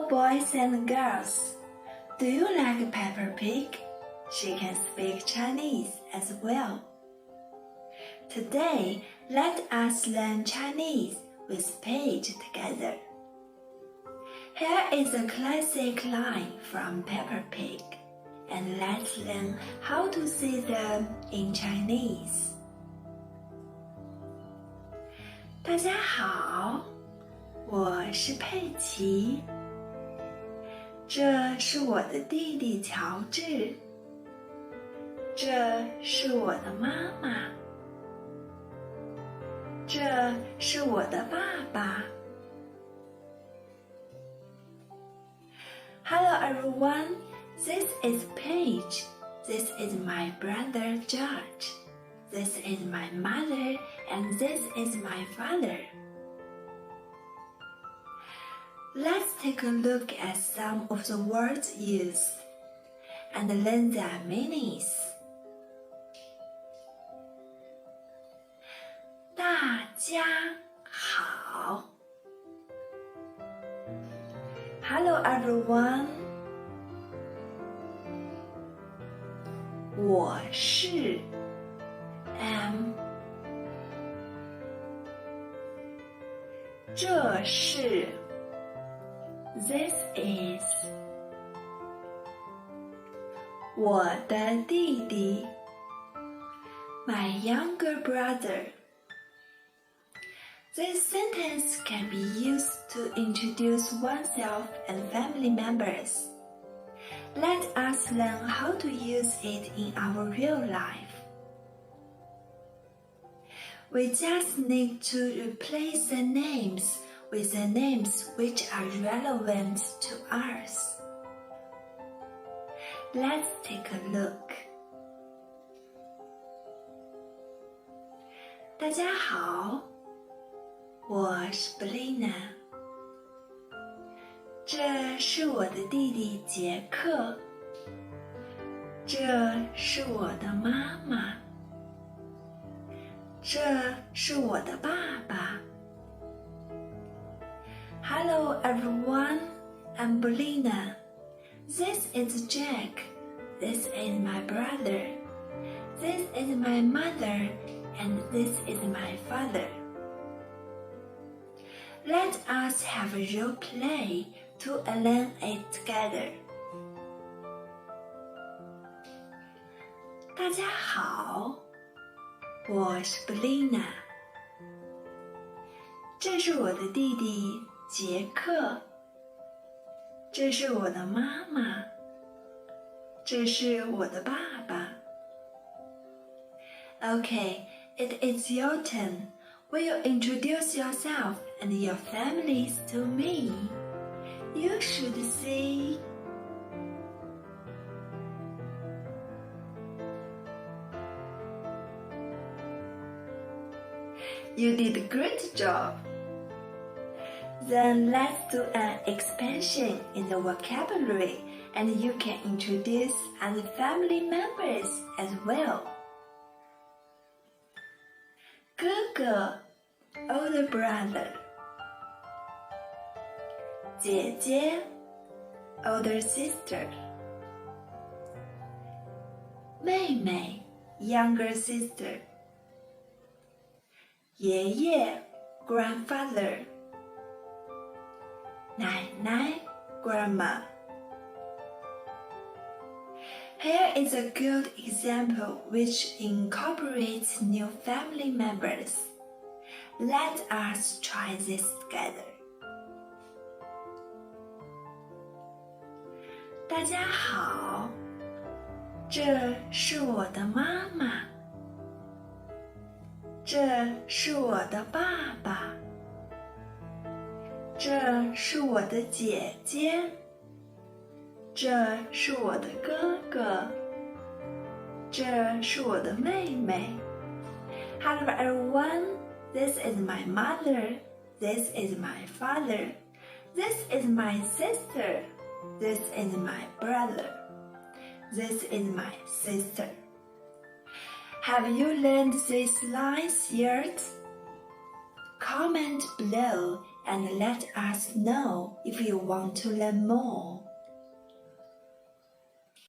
boys and girls. Do you like Peppa Pig? She can speak Chinese as well. Today, let us learn Chinese with Paige together. Here is a classic line from Peppa Pig, and let's learn how to say them in Chinese. 大家好，我是佩奇。这是我的弟弟乔治，这是我的妈妈，这是我的爸爸。Hello everyone, this is Paige. This is my brother George. This is my mother and this is my father. Let's take a look at some of the words used and learn their meanings. 大家好。Hello everyone. 我是 am. 这是 This is. 我的弟弟 My younger brother. This sentence can be used to introduce oneself and family members. Let us learn how to use it in our real life. We just need to replace the names with the names which are relevant to us. Let's take a look. 大家好，我是 Belina。这是我的弟弟杰克，这是我的妈妈，这是我的爸爸。Hello everyone, I'm Belina. This is Jack. This is my brother. This is my mother, and this is my father. Let us have a role play to learn it together. 大家好，我是 Belina。这是我的弟弟杰克，这是我的妈妈，这是我的爸爸。Okay, it is your turn. Will you introduce yourself and your families to me? You should say, You did a great job. Then let's do an expansion in the vocabulary and you can introduce other family members as well. 哥哥 older brother. 姐姐 older sister. 妹妹 younger sister. 爷爷 grandfather. 奶奶 grandma. Here is a good example which incorporates new family members. Let us try this together. 大家好，这是我的妈妈，这是我的爸爸，这是我的姐姐，这是我的哥哥，这是我的妹妹。Hello everyone, this is my mother, this is my father, this is my sister, this is my brother, this is my sister. Have you learned these lines yet? Comment below and let us know if you want to learn more.